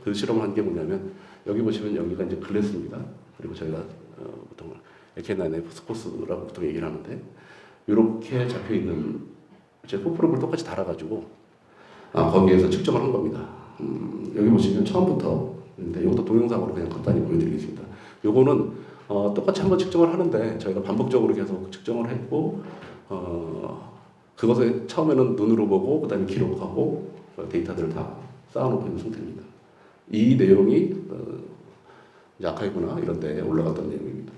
그 실험을 한 게 뭐냐면, 여기 보시면 여기가 이제 글래스입니다. 그리고 저희가 보통 LK9의 포스코스라고 보통 얘기를 하는데, 이렇게 잡혀 있는 제 포프롭을 똑같이 달아가지고 거기에서 측정을 한 겁니다. 여기 보시면 처음부터, 근데 이것도 동영상으로 그냥 간단히 보여드리겠습니다. 요거는 똑같이 한번 측정을 하는데 저희가 반복적으로 계속 측정을 했고, 그것을 처음에는 눈으로 보고 그다음에 기록하고 데이터들을 다 쌓아놓고 있는 상태입니다. 이 내용이 이제 아카이브나 이런 데 올라갔던 내용입니다.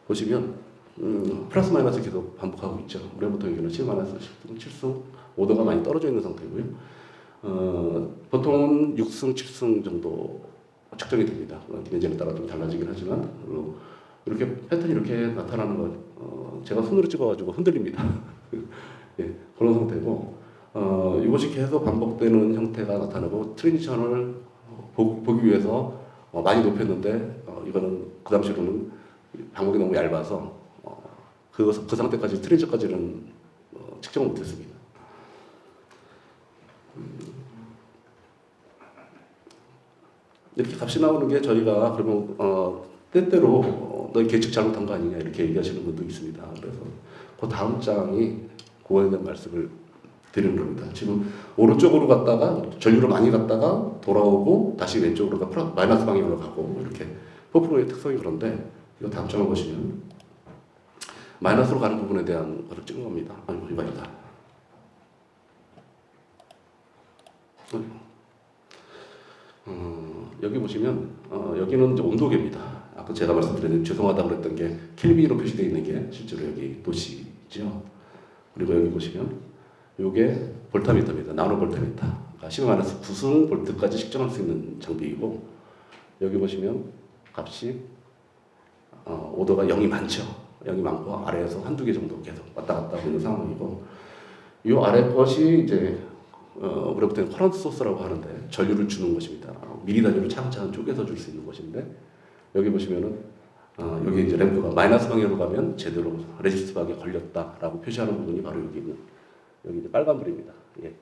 보시면 플러스 마이너스 계속 반복하고 있죠. 올해부터 여기는 7 마이너스 10승, 7승, 오더가 많이 떨어져 있는 상태고요. 보통은 6승, 7승 정도 측정이 됩니다. 디멘전에 따라 좀 달라지긴 하지만 이렇게 패턴이 이렇게 나타나는 거 제가 손으로 찍어가지고 흔들립니다. 예, 그런 상태고 이것이 계속 반복되는 형태가 나타나고 트랜지션을 보기 위해서 많이 높였는데 이거는 그 당시로는 방법이 너무 얇아서 그 상태까지 트랜지션까지는 측정을 못했습니다. 이렇게 값이 나오는 게 저희가 그러면 때때로 너 계측 잘못한 거 아니냐 이렇게 얘기하시는 분도 있습니다. 그래서 그 다음 장이 그거에 대한 말씀을 드리는 겁니다. 지금 오른쪽으로 갔다가 전류를 많이 갔다가 돌아오고 다시 왼쪽으로 마이너스 방향으로 가고 이렇게 포프로의 특성이 그런데 이거 다음 장을 보시면 마이너스로 가는 부분에 대한 것을 찍은 겁니다. 아이고 이거 아니다. 여기 보시면 여기는 이제 온도계입니다. 아까 제가 말씀드린 죄송하다고 그랬던 게 켈빈으로 표시되어 있는 게 실제로 여기 도시죠. 그리고 여기 보시면 이게 볼타미터입니다. 나노 볼타미터. 그러니까 10-9승 볼트까지 측정할 수 있는 장비이고 여기 보시면 값이 오더가 0이 많죠. 0이 많고 아래에서 한두 개 정도 계속 왔다 갔다 하고 있는 상황이고 이 아래 것이 이제 우리부터는 커런트 소스라고 하는데 전류를 주는 것입니다. 미리 단위로 차근차근 쪼개서 줄 수 있는 것인데 여기 보시면은 여기 이제 램프가 마이너스 방향으로 가면 제대로 레지스티브하게 걸렸다라고 표시하는 부분이 바로 여기 있는 여기 이제 빨간불입니다. 예.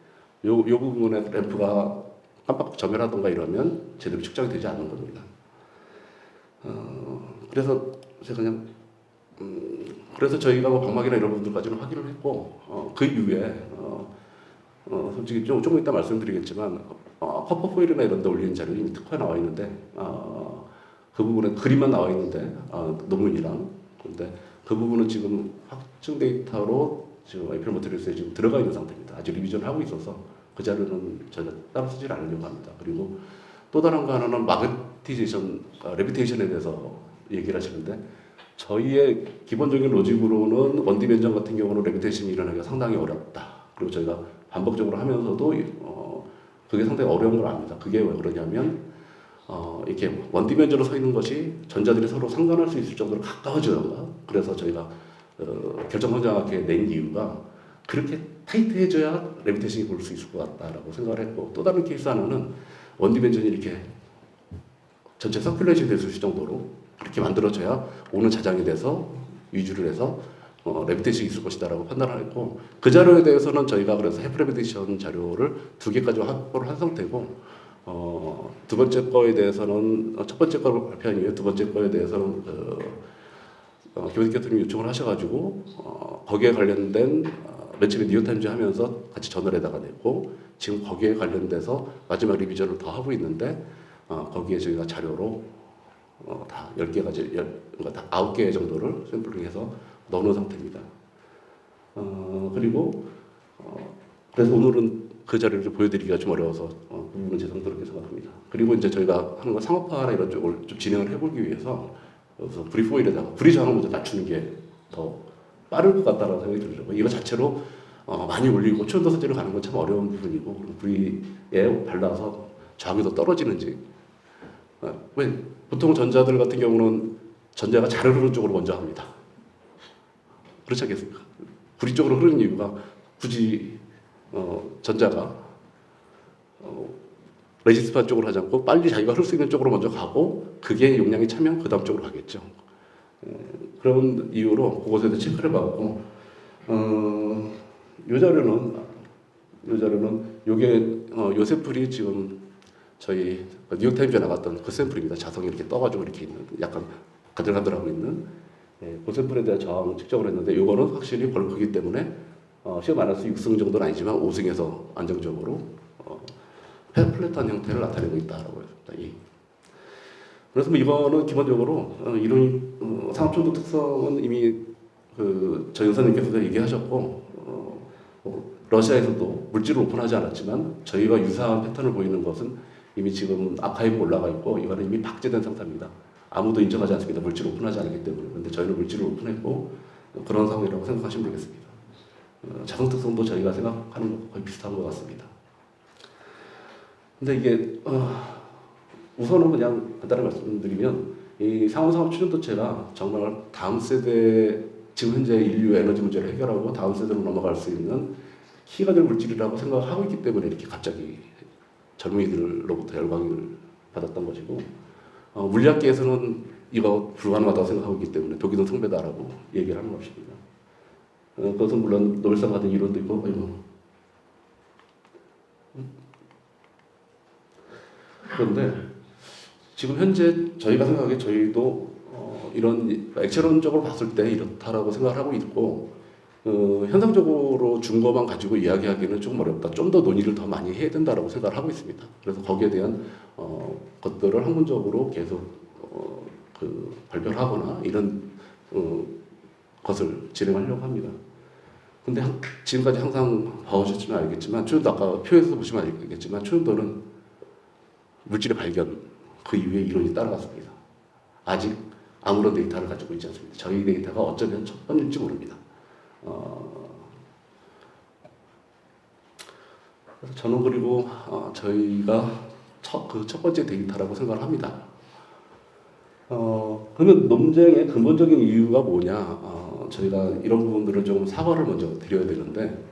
요 부분에 램프가 깜빡 점멸하던가 이러면 제대로 측정이 되지 않는 겁니다. 그래서 제가 그냥 그래서 저희가 뭐 방막이나 이런 분들까지는 확인을 했고 그 이후에 솔직히 조금 이따 말씀드리겠지만 커퍼 포일이나 이런 데 올리는 자료 이미 특허에 나와 있는데 그 부분에 그림만 나와 있는데 논문이랑 근데 그 부분은 지금 확증 데이터로 지금 IPL 모터리스에 지금 들어가 있는 상태입니다. 아직 리비전을 하고 있어서 그 자료는 저희가 따로 쓰지 않으려고 합니다. 그리고 또 다른 거 하나는 마그네티제이션, 레비테이션에 대해서 얘기를 하시는데 저희의 기본적인 로직으로는 원디멘전 같은 경우는 레비테이션이 일어나기가 상당히 어렵다. 그리고 저희가 반복적으로 하면서도 그게 상당히 어려운 걸 압니다. 그게 왜 그러냐면 이렇게 원디멘전으로 서 있는 것이 전자들이 서로 상관할 수 있을 정도로 가까워져야 그래서 저희가 결정성장하게 낸 이유가 그렇게 타이트해져야 레비테이션이 볼 수 있을 것 같다라고 생각을 했고 또 다른 케이스 하나는 원디멘전이 이렇게 전체 서큘레이션이 될 수 있을 정도로 그렇게 만들어져야 오는 자장이 돼서 유지를 해서 레비테이션이 있을 것이다라고 판단을 했고 그 자료에 대해서는 저희가 그래서 해프 레비테이션 자료를 2개까지 확보를 한 상태고 두 번째 거에 대해서는 첫 번째 거를 발표한 이후에 두 번째 거에 대해서는 교수님께서 요청을 하셔가지고 거기에 관련된 맨 처음에 뉴욕타임즈 하면서 같이 저널에다가 냈고 지금 거기에 관련돼서 마지막 리비전을 더 하고 있는데 거기에 저희가 자료로 다 10개까지 그러니까 다 9개 정도를 샘플링해서 넣는 상태입니다. 그리고 그래서 오늘은 그 자료를 보여드리기가 좀 어려워서 그 부분은 죄송스럽게 생각합니다. 그리고 이제 저희가 하는 거 상업화나 이런 쪽을 좀 진행을 해보기 위해서 그래서 브리포일에다가 브리 저항을 먼저 낮추는 게 더 빠를 것 같다는 생각이 들더라고요. 이거 자체로 많이 올리고 초연도 소재로 가는 건 참 어려운 부분이고 브리에 발라서 저항이 더 떨어지는지 왜 보통 전자들 같은 경우는 전자가 잘 흐르는 쪽으로 먼저 합니다. 그렇지 않겠습니까? 브리 쪽으로 흐르는 이유가 굳이 전자가 레지스판 쪽으로 하지 않고 빨리 자기가 흐를 수 있는 쪽으로 먼저 가고 그게 용량이 차면 그 다음 쪽으로 가겠죠. 그런 이유로 그것에 대해서 체크를 받고 이 자료는 요게 요 샘플이 지금 저희 뉴욕타임즈에 나갔던 그 샘플입니다. 자성이 이렇게 떠가지고 이렇게 있는 약간 가들가들하고 있는 그 샘플에 대한 저항 측정을 했는데 요거는 확실히 벌크이기 때문에 시험 마이너스 6승 정도는 아니지만 5승에서 안정적으로 플랫한 형태를 나타내고 있다라고 했습니다. 그래서 뭐 이거는 기본적으로 이런 상업초도 특성은 이미 저 연사님께서도 얘기하셨고 러시아에서도 물질을 오픈하지 않았지만 저희와 유사한 패턴을 보이는 것은 이미 지금 아카이브 올라가 있고 이거는 이미 박제된 상태입니다. 아무도 인정하지 않습니다. 물질을 오픈하지 않기 때문에. 그런데 저희는 물질을 오픈했고 그런 상황이라고 생각하시면 되겠습니다. 자성 특성도 저희가 생각하는 것 거의 비슷한 것 같습니다. 근데 이게 우선은 그냥 간단하게 말씀드리면 이 상온상업 추진도체가 정말 다음 세대 지금 현재 인류 에너지 문제를 해결하고 다음 세대로 넘어갈 수 있는 키가 될 물질이라고 생각하고 있기 때문에 이렇게 갑자기 젊은이들로부터 열광을 받았던 것이고 물리학계에서는 이거 불가능하다고 생각하고 있기 때문에 독이든 성배다라고 얘기를 하는 것입니다. 그것은 물론 노벨상 같은 이론도 있고 그런데 지금 현재 저희가 생각하기에 저희도 이런 액체론적으로 봤을 때 이렇다라고 생각을 하고 있고 현상적으로 준거만 가지고 이야기하기는 조금 어렵다. 좀 더 논의를 더 많이 해야 된다라고 생각을 하고 있습니다. 그래서 거기에 대한 것들을 학문적으로 계속 발표를 하거나 이런 것을 진행하려고 합니다. 근데 지금까지 항상 봐오셨지만 알겠지만 초연도 아까 표에서 보시면 알겠지만 초연도는 물질의 발견 그 이후에 이론이 따라갔습니다. 아직 아무런 데이터를 가지고 있지 않습니다. 저희 데이터가 어쩌면 첫 번일지 모릅니다. 그래서 저는 그리고 저희가 첫 번째 데이터라고 생각을 합니다. 그러면 논쟁의 근본적인 이유가 뭐냐? 저희가 이런 부분들을 좀 사과를 먼저 드려야 되는데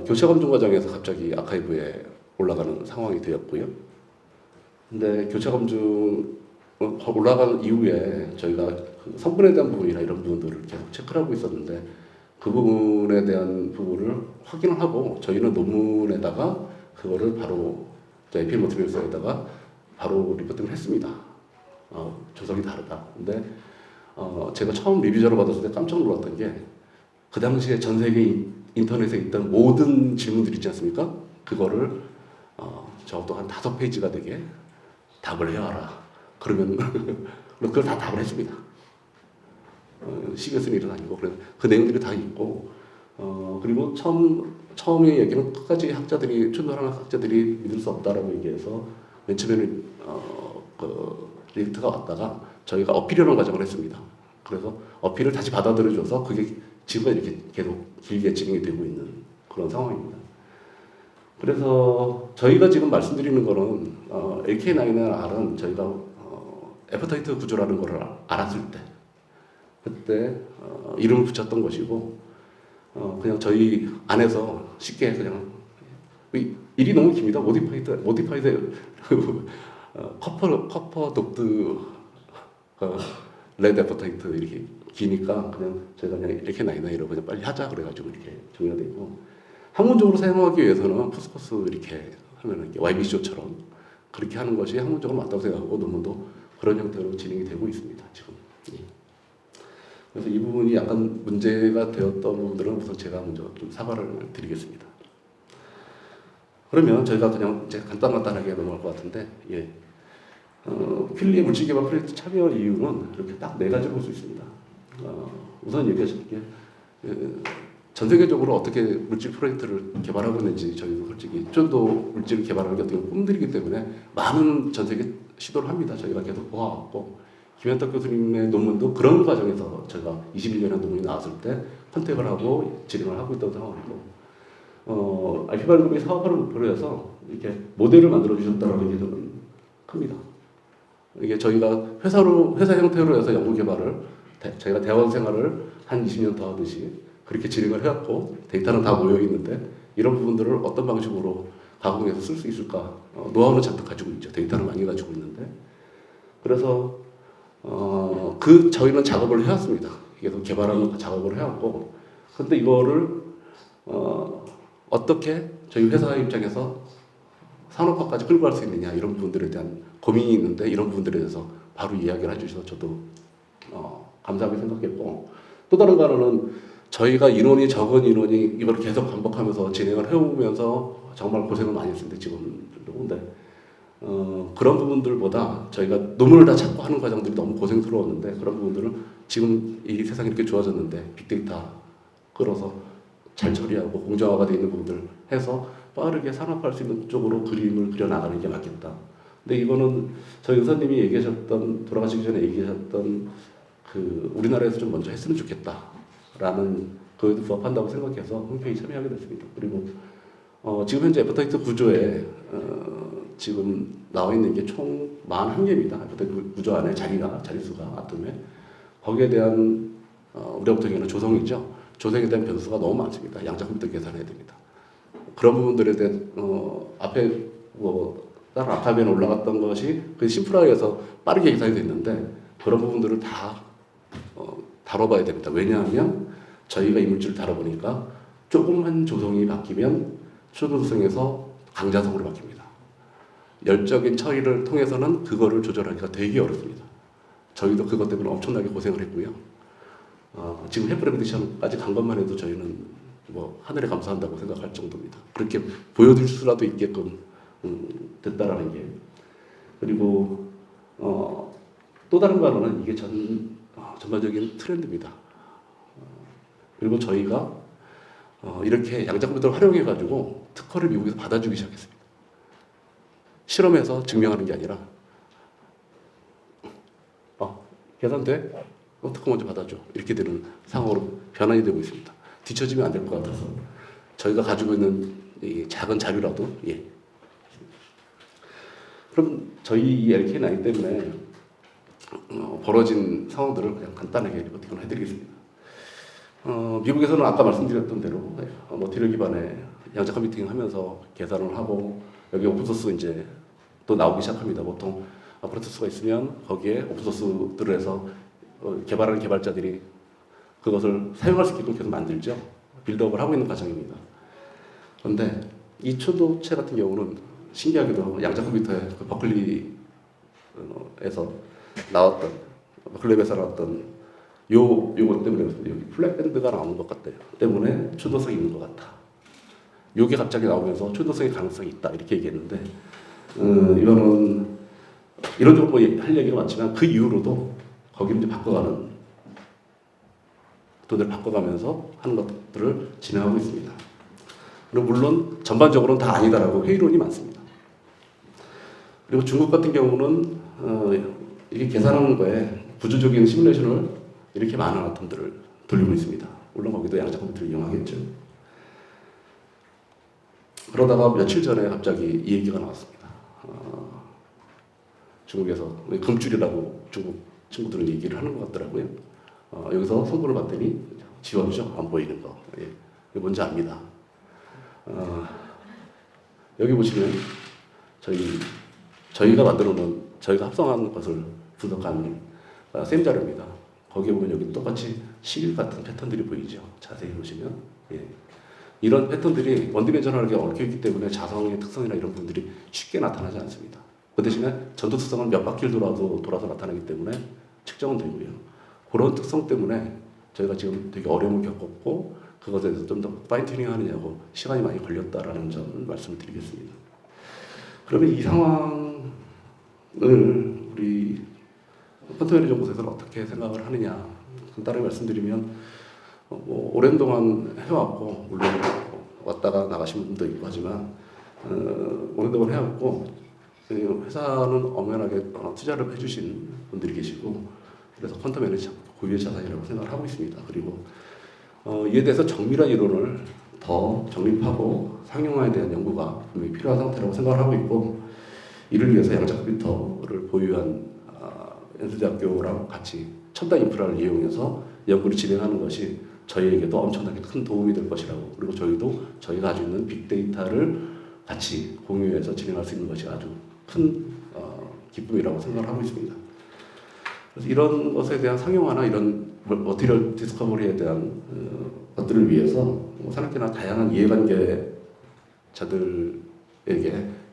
교차 검증 과정에서 갑자기 아카이브에 올라가는 상황이 되었고요. 근데 교차 검증 올라간 이후에 저희가 그 성분에 대한 부분이나 이런 부분들을 계속 체크를 하고 있었는데 그 부분에 대한 부분을 확인을 하고 저희는 논문에다가 그거를 바로 에피엘 머티리얼스에다가 바로 리포팅을 했습니다. 조석이 다르다. 근데 제가 처음 리뷰저를 받았을 때 깜짝 놀랐던 게 그 당시에 전 세계 인터넷에 있던 모든 질문들 있지 않습니까? 그거를 적어도 한 5페이지가 되게 답을 해와라. 그러면 그걸 다 답을 했습니다. 시계 쓴 일은 아니고 그래서 그 내용들이 다 있고 그리고 처음에 얘기는 끝까지 학자들이 초연도하는 학자들이 믿을 수 없다라고 얘기해서 맨 처음에는 그 리스트가 왔다가 저희가 어필이라는 과정을 했습니다. 그래서 어필을 다시 받아들여줘서 그게 지금까지 이렇게 계속 길게 진행이 되고 있는 그런 상황입니다. 그래서 저희가 지금 말씀드리는 거는 LK9R은 저희가 애퍼타이트 구조라는 걸 알았을 때 그때 이름을 붙였던 것이고 그냥 저희 안에서 쉽게 그냥 일이 너무 깁니다. 모디파이드 커퍼 독드 레드 애퍼타이트 이렇게 기니까 그냥 저희가 그냥 이렇게 나이나이로 그냥 빨리 하자 그래가지고 이렇게 정리가 되고 학문적으로 사용하기 위해서는 포스코스 이렇게 하면은 YBCO처럼 그렇게 하는 것이 학문적으로 맞다고 생각하고 논문도 그런 형태로 진행이 되고 있습니다. 지금. 그래서 이 부분이 약간 문제가 되었던 부분들은 우선 제가 먼저 좀 사과를 드리겠습니다. 그러면 저희가 그냥 이제 간단하게 넘어갈 것 같은데, 퀼리의 물질개발 프로젝트 참여 이유는 이렇게 딱 4가지로 볼 수 있습니다. 우선 얘기하실게 전 세계적으로 어떻게 물질 프로젝트를 개발하고 있는지 저희도 솔직히 초연도 물질을 개발하는 게 어떻게 꿈들이기 때문에 많은 전 세계 시도를 합니다. 저희가 계속 보아왔고 김현탁 교수님의 논문도 그런 과정에서 제가 21년에 논문이 나왔을 때 컨택을 하고 진행을 하고 있던 상황이고 RP발급이 사업화를 목표로 해서 이렇게 모델을 만들어 주셨다는 게 저는 큽니다. 이게 저희가 회사 형태로 해서 연구 개발을 저희가 대원 생활을 한 20년 더 하듯이 그렇게 진행을 해왔고 데이터는 다 모여 있는데 이런 부분들을 어떤 방식으로 가공해서 쓸 수 있을까 노하우는 잔뜩 가지고 있죠. 데이터는 많이 가지고 있는데 그래서 저희는 작업을 해왔습니다. 계속 개발하는 작업을 해왔고 근데 이거를 어떻게 저희 회사 입장에서 산업화까지 끌고 갈 수 있느냐 이런 부분들에 대한 고민이 있는데 이런 부분들에 대해서 바로 이야기를 해주셔서 저도 감사하게 생각했고 또 다른 거는 저희가 인원이 적은 인원이 이걸 계속 반복하면서 진행을 해오면서 정말 고생을 많이 했습니다. 지금도. 근데 그런 부분들보다 저희가 논문을 다 찾고 하는 과정들이 너무 고생스러웠는데 그런 부분들은 지금 이 세상이 이렇게 좋아졌는데 빅데이터 끌어서 잘 처리하고 공정화가 되어 있는 부분들 해서 빠르게 산업화할 수 있는 쪽으로 그림을 그려나가는 게 맞겠다. 근데 이거는 저희 의사님이 얘기하셨던, 돌아가시기 전에 얘기하셨던 그 우리나라에서 좀 먼저 했으면 좋겠다라는 거에도 부합한다고 생각해서 흔쾌히 참여하게 됐습니다. 그리고 지금 현재 애프터이트 구조에 지금 나와 있는 게 총 41개입니다. 애프터이트 구조 안에 자릿수가 아톰에 거기에 대한 우리가 보통 얘기하는 조성이죠. 조성에 대한 변수가 너무 많습니다. 양자 컴퓨터 계산해야 됩니다. 그런 부분들에 대한 앞에 다른 아카이브에 올라갔던 것이 그 심플하게해서 빠르게 계산이 됐는데 그런 부분들을 다 다뤄봐야 됩니다. 왜냐하면 저희가 이물질을 다뤄보니까 조금만 조성이 바뀌면 초조성에서 강자성으로 바뀝니다. 열적인 처리를 통해서는 그거를 조절하기가 되게 어렵습니다. 저희도 그것 때문에 엄청나게 고생을 했고요. 지금 해프레미디션까지 간 것만 해도 저희는 뭐 하늘에 감사한다고 생각할 정도입니다. 그렇게 보여줄 수라도 있게끔 됐다라는 게. 그리고 또 다른 거는 이게 전반적인 트렌드입니다. 그리고 저희가 이렇게 양자 컴퓨터를 활용해 가지고 특허를 미국에서 받아주기 시작했습니다. 실험에서 증명하는 게 아니라 계산돼? 특허 먼저 받아줘. 이렇게 되는 상황으로 변환이 되고 있습니다. 뒤처지면 안 될 것 같아서 저희가 가지고 있는 이 작은 자료라도 그럼 저희 이 LK9 때문에 벌어진 상황들을 그냥 간단하게 리포팅을 해드리겠습니다. 미국에서는 아까 말씀드렸던 대로 머티리얼 기반의 양자 컴퓨팅 하면서 계산을 하고 여기 오픈소스 이제 또 나오기 시작합니다. 보통 프로토스가 있으면 거기에 오픈소스들을 해서 개발하는 개발자들이 그것을 사용할 수 있게끔 계속 만들죠. 빌드업을 하고 있는 과정입니다. 그런데 이 초도체 같은 경우는 신기하게도 양자 컴퓨터의 그 버클리에서 나왔던 버클리에서 나왔던 요것 때문에 여기 플랫밴드가 나오는 것 같아요. 때문에 초도성이 있는 것 같아. 요게 갑자기 나오면서 초도성의 가능성이 있다 이렇게 얘기했는데 이거는 이런저런 할 얘기가 많지만 그 이후로도 거기를 이제 바꿔가는 돈을 바꿔가면서 하는 것들을 진행하고 있습니다. 그리고 물론 전반적으로는 다 아니다라고 회의론이 많습니다. 그리고 중국 같은 경우는 이게 계산하는 거에 구조적인 시뮬레이션을 이렇게 많은 아톰들을 돌리고 있습니다. 물론 거기도 양자 컴퓨터를 이용하겠죠. 그러다가 며칠 전에 갑자기 이 얘기가 나왔습니다. 중국에서 금줄이라고 중국 친구들은 얘기를 하는 것 같더라고요. 여기서 선고를 받더니 지워주죠. 안 보이는 거. 예. 이게 뭔지 압니다. 여기 보시면 저희가 만들어 놓은 저희가 합성한 것을 분석한 셈 자료입니다. 거기에 보면 여기 똑같이 시일 같은 패턴들이 보이죠. 자세히 보시면 이런 패턴들이 원디멘셔널하게 얽혀있기 때문에 자성의 특성이나 이런 부분들이 쉽게 나타나지 않습니다. 그 대신에 전도 특성은 몇 바퀴를 돌아서 나타나기 때문에 측정은 되고요. 그런 특성 때문에 저희가 지금 되게 어려움을 겪었고 그것에 대해서 좀 더 파인 튜닝 하느냐고 시간이 많이 걸렸다라는 점을 말씀을 드리겠습니다. 그러면 이 상황을 우리 퀀텀 매니저 곳에서는 어떻게 생각을 하느냐 간단하게 말씀드리면 오랜 동안 해왔고 물론 왔다가 나가신 분도 있고 하지만 오랜 동안 해왔고 회사는 엄연하게 투자를 해주신 분들이 계시고 그래서 퀀텀 매니저 고유의 자산이라고 생각을 하고 있습니다. 그리고 이에 대해서 정밀한 이론을 더 정립하고 상용화에 대한 연구가 분명히 필요한 상태라고 생각을 하고 있고 이를 위해서 양자 컴퓨터를 보유한 연세대학교랑 같이 첨단 인프라를 이용해서 연구를 진행하는 것이 저희에게도 엄청나게 큰 도움이 될 것이라고 그리고 저희도 저희가 가지고 있는 빅데이터를 같이 공유해서 진행할 수 있는 것이 아주 큰 기쁨이라고 생각을 하고 있습니다. 그래서 이런 것에 대한 상용화나 이런 머티리얼 디스커버리에 대한 것들을 위해서 산업계나 다양한 이해관계자들에게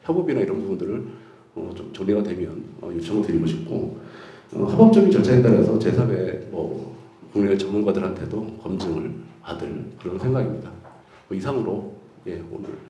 협업이나 이런 부분들을 좀 정리가 되면 요청을 드리고 싶고 합법적인 절차에 따라서 제3의 국내 전문가들한테도 검증을 받을 그런 생각입니다. 이상으로 오늘